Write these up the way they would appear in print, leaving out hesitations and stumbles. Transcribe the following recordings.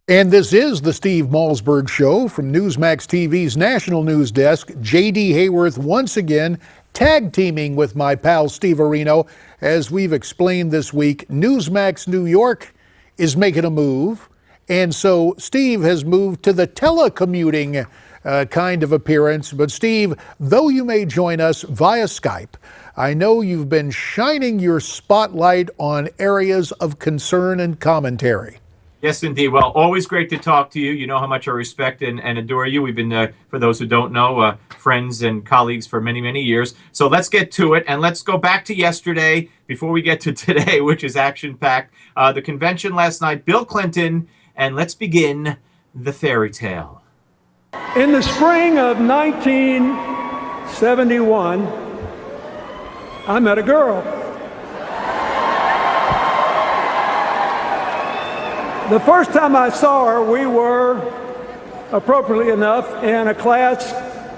And this is the Steve Malzberg Show from Newsmax TV's National News Desk. J.D. Hayworth once again tag teaming with my pal Steve Areno. As we've explained this week, Newsmax New York is making a move. And so Steve has moved to the telecommuting kind of appearance. But Steve, though you may join us via Skype, I know you've been shining your spotlight on areas of concern and commentary. Yes, indeed. Well, always great to talk to you. You know how much I respect and adore you. We've been, for those who don't know, friends and colleagues for many, many years. So let's get to it, and let's go back to yesterday before we get to today, which is action-packed. The convention last night, Bill Clinton, and let's begin the fairy tale. In the spring of 1971, I met a girl. The first time I saw her, we were, appropriately enough, in a class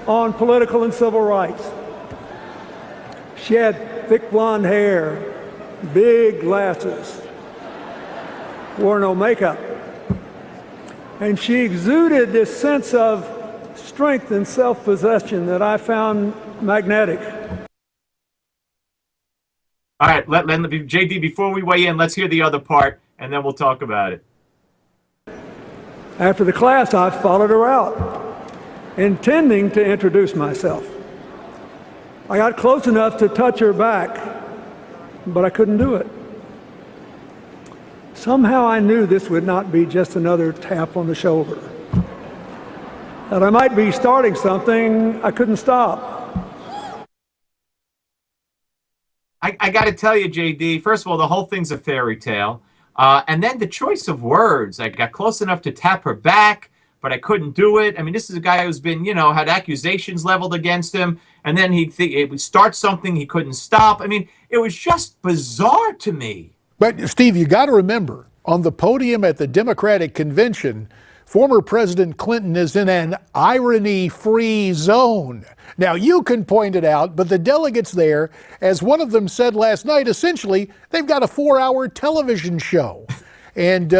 on political and civil rights. She had thick blonde hair, big glasses, wore no makeup. And she exuded this sense of strength and self-possession that I found magnetic. All right, JD, before we weigh in, let's hear the other part, and then we'll talk about it. After the class, I followed her out, intending to introduce myself. I got close enough to touch her back, but I couldn't do it. Somehow I knew this would not be just another tap on the shoulder, that I might be starting something I couldn't stop. I got to tell you, JD, first of all, the whole thing's a fairy tale. And then the choice of words. I got close enough to tap her back, but I couldn't do it. I mean, this is a guy who's been, had accusations leveled against him. And then he would start something he couldn't stop. I mean, it was just bizarre to me. But Steve, you got to remember, on the podium at the Democratic Convention, former President Clinton is in an irony-free zone. Now, you can point it out, but the delegates there, as one of them said last night, essentially, they've got a 4-hour television show. And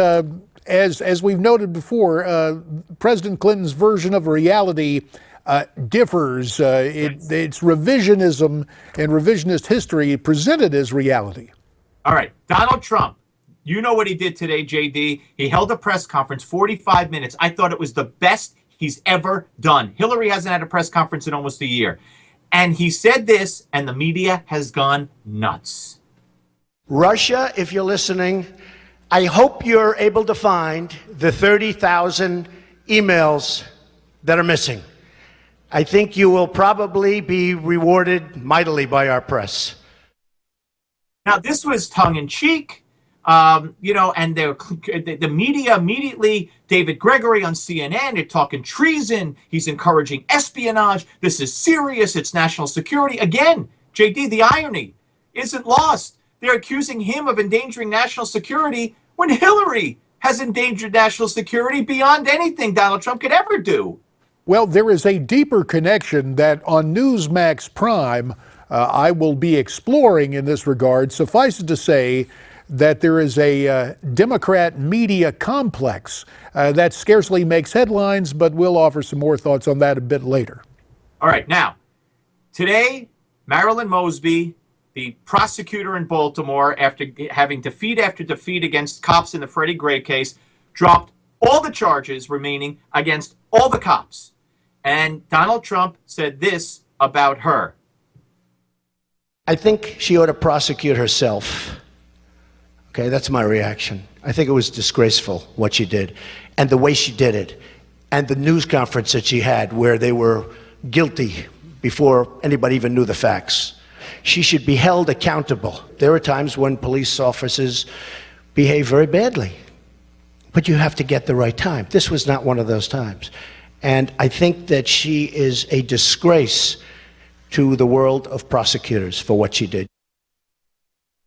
as we've noted before, President Clinton's version of reality differs. It's revisionism and revisionist history presented as reality. All right, Donald Trump. You know what he did today, JD. He held a press conference, 45 minutes. I thought it was the best he's ever done. Hillary hasn't had a press conference in almost a year. And he said this, and the media has gone nuts. Russia, if you're listening, I hope you're able to find the 30,000 emails that are missing. I think you will probably be rewarded mightily by our press. Now, this was tongue-in-cheek. And the media immediately, David Gregory on CNN, they're talking treason. He's encouraging espionage. This is serious. It's national security. Again, JD, the irony isn't lost. They're accusing him of endangering national security when Hillary has endangered national security beyond anything Donald Trump could ever do. Well, there is a deeper connection that on Newsmax Prime I will be exploring in this regard. Suffice it to say that there is a Democrat media complex that scarcely makes headlines, but we'll offer some more thoughts on that a bit later. All right. Now, today, Marilyn Mosby, the prosecutor in Baltimore, after having defeat after defeat against cops in the Freddie Gray case, dropped all the charges remaining against all the cops. And Donald Trump said this about her. I think she ought to prosecute herself. Okay, that's my reaction. I think it was disgraceful what she did and the way she did it and the news conference that she had where they were guilty before anybody even knew the facts. She should be held accountable. There are times when police officers behave very badly, but you have to get the right time. This was not one of those times. And I think that she is a disgrace to the world of prosecutors for what she did.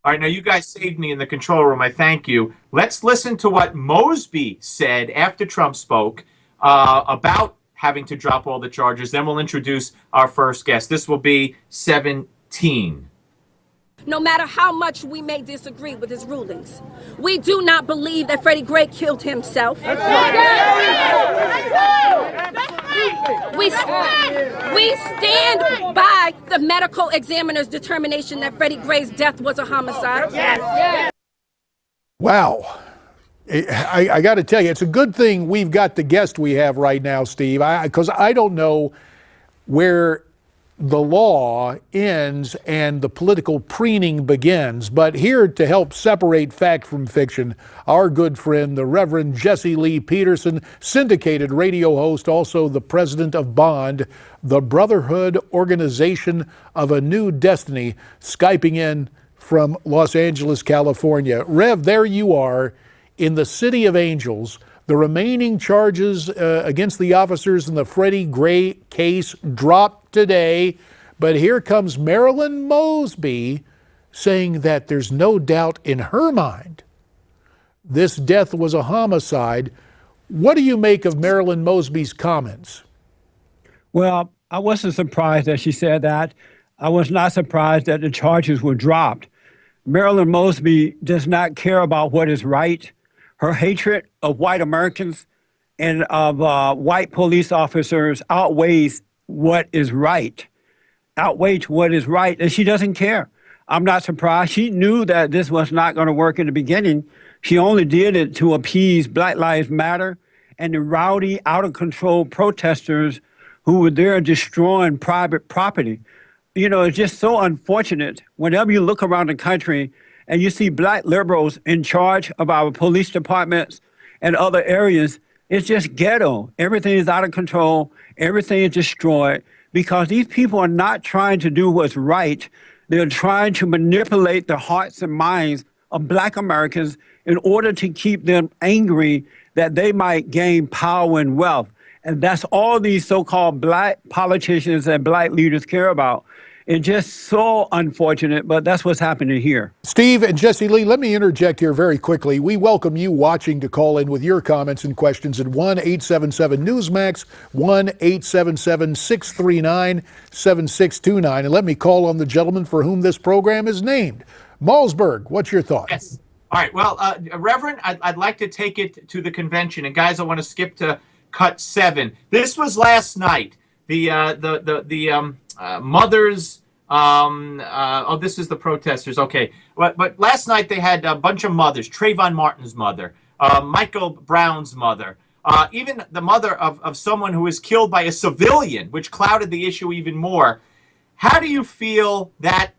All right, now you guys saved me in the control room. I thank you. Let's listen to what Mosby said after Trump spoke about having to drop all the charges. Then we'll introduce our first guest. This will be 17. no matter how much we may disagree with his rulings. We do not believe that Freddie Gray killed himself. We stand by the medical examiner's determination that Freddie Gray's death was a homicide. Wow. I got to tell you, it's a good thing we've got the guest we have right now, Steve, because I don't know where the law ends and the political preening begins. But here to help separate fact from fiction, our good friend, the Reverend Jesse Lee Peterson, syndicated radio host, also the president of BOND, the Brotherhood Organization of a New Destiny, Skyping in from Los Angeles, California. Rev, there you are in the City of Angels. The remaining charges against the officers in the Freddie Gray case dropped today, but here comes Marilyn Mosby saying that there's no doubt in her mind this death was a homicide. What do you make of Marilyn Mosby's comments? Well, I wasn't surprised that she said that. I was not surprised that the charges were dropped. Marilyn Mosby does not care about what is right. Her hatred of white Americans and of white police officers outweighs what is right. And she doesn't care. I'm not surprised. She knew that this was not going to work in the beginning. She only did it to appease Black Lives Matter and the rowdy, out-of-control protesters who were there destroying private property. You know, it's just so unfortunate. Whenever you look around the country and you see black liberals in charge of our police departments and other areas, it's just ghetto. Everything is out of control. Everything is destroyed because these people are not trying to do what's right. They're trying to manipulate the hearts and minds of black Americans in order to keep them angry that they might gain power and wealth. And that's all these so-called black politicians and black leaders care about. It's just so unfortunate, but that's what's happening here. Steve and Jesse Lee, let me interject here very quickly. We welcome you watching to call in with your comments and questions at 1-877-NEWSMAX, 1-877-639-7629. And let me call on the gentleman for whom this program is named. Malzberg, what's your thought? Yes. All right. Well, Reverend, I'd like to take it to the convention. And guys, I want to skip to cut 7. This was last night. The mothers. This is the protesters. Okay. But last night they had a bunch of mothers. Trayvon Martin's mother, Michael Brown's mother, even the mother of someone who was killed by a civilian, which clouded the issue even more. How do you feel that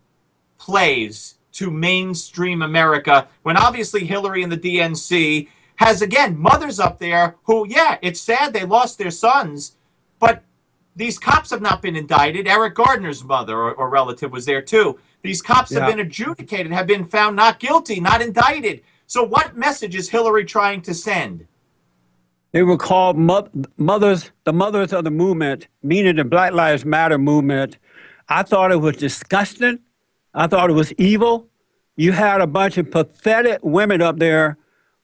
plays to mainstream America when obviously Hillary and the DNC has, again, mothers up there who, yeah, it's sad they lost their sons, but these cops have not been indicted. Eric Gardner's mother or relative was there too. These cops have been adjudicated, have been found not guilty, not indicted. So what message is Hillary trying to send? They were called mothers, the mothers of the movement, meaning the Black Lives Matter movement. I thought it was disgusting. I thought it was evil. You had a bunch of pathetic women up there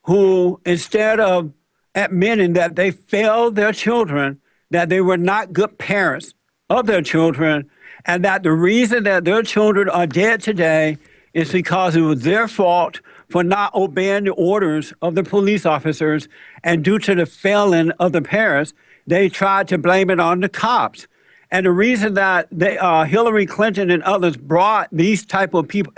who, instead of admitting that they failed their children, that they were not good parents of their children, and that the reason that their children are dead today is because it was their fault for not obeying the orders of the police officers, and due to the failing of the parents, they tried to blame it on the cops. And the reason that Hillary Clinton and others brought these type of people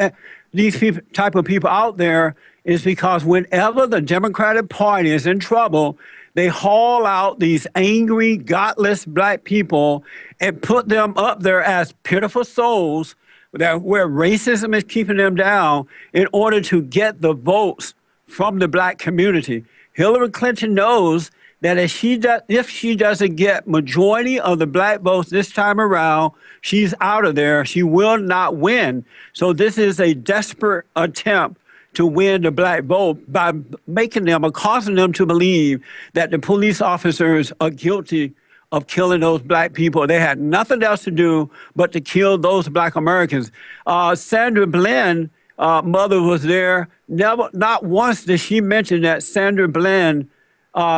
out there is because whenever the Democratic Party is in trouble, they haul out these angry, godless black people and put them up there as pitiful souls where racism is keeping them down in order to get the votes from the black community. Hillary Clinton knows that if she doesn't get majority of the black votes this time around, she's out of there. She will not win. So this is a desperate attempt to win the black vote by making them or causing them to believe that the police officers are guilty of killing those black people. They had nothing else to do but to kill those black Americans. Sandra Bland, mother, was there. Not once did she mention that Sandra Bland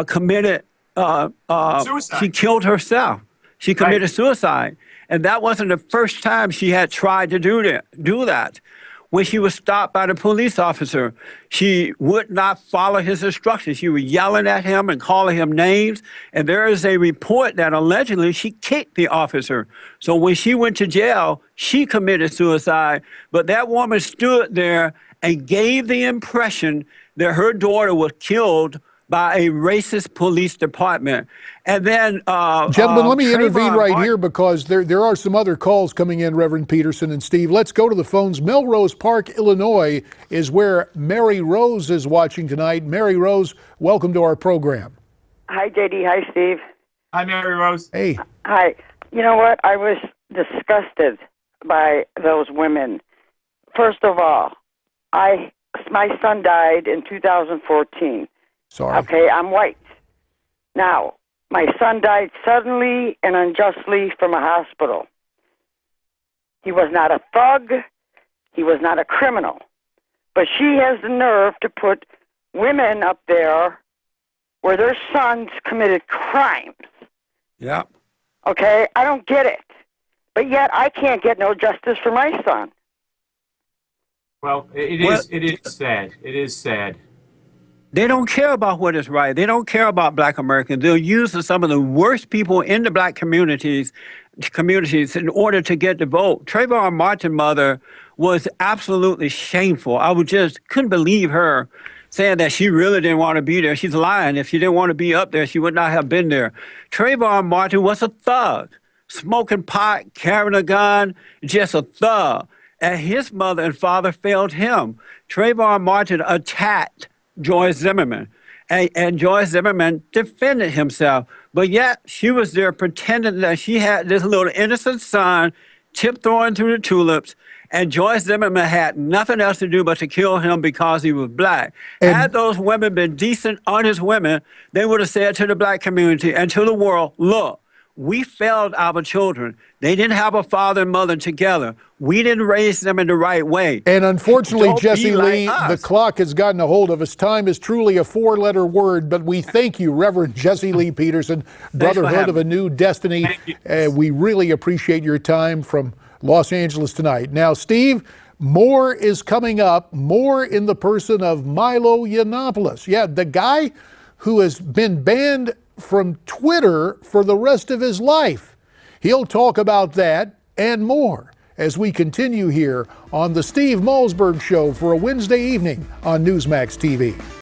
committed suicide. She killed herself. She committed suicide. And that wasn't the first time she had tried to do that. when she was stopped by the police officer. She would not follow his instructions. She was yelling at him and calling him names. And there is a report that allegedly she kicked the officer. So when she went to jail, she committed suicide. But that woman stood there and gave the impression that her daughter was killed by a racist police department. And then gentlemen, let me intervene Trayvon right Martin- here because there are some other calls coming in, Reverend Peterson and Steve. Let's go to the phones. Melrose Park, Illinois is where Mary Rose is watching tonight. Mary Rose, welcome to our program. Hi, JD. Hi, Steve. Hi, Mary Rose. Hey. Hi. You know what? I was disgusted by those women. First of all, my son died in 2014. Sorry. Okay, I'm white. Now, my son died suddenly and unjustly from a hospital. He was not a thug. He was not a criminal. But she has the nerve to put women up there where their sons committed crimes. Yeah. Okay, I don't get it. But yet I can't get no justice for my son. Well, it is sad. It is sad. They don't care about what is right. They don't care about Black Americans. They'll use some of the worst people in the Black communities in order to get the vote. Trayvon Martin's mother was absolutely shameful. I couldn't believe her saying that she really didn't want to be there. She's lying. If she didn't want to be up there, she would not have been there. Trayvon Martin was a thug, smoking pot, carrying a gun, just a thug. And his mother and father failed him. Trayvon Martin attacked Joyce Zimmerman, and Joyce Zimmerman defended himself. But yet she was there pretending that she had this little innocent son tiptoeing through the tulips, and Joyce Zimmerman had nothing else to do but to kill him because he was Black. Had those women been decent, honest women, they would have said to the Black community and to the world, look, we failed our children. They didn't have a father and mother together. We didn't raise them in the right way. And unfortunately, Don't Jesse be like Lee, us. the clock has gotten a hold of us. Time is truly a four-letter word, but we thank you, Reverend Jesse Lee Peterson, Brotherhood of a New Destiny. We really appreciate your time from Los Angeles tonight. Now, Steve, more is coming up, more in the person of Milo Yiannopoulos. Yeah, the guy who has been banned from Twitter for the rest of his life. He'll talk about that and more as we continue here on the Steve Malzberg Show for a Wednesday evening on Newsmax TV.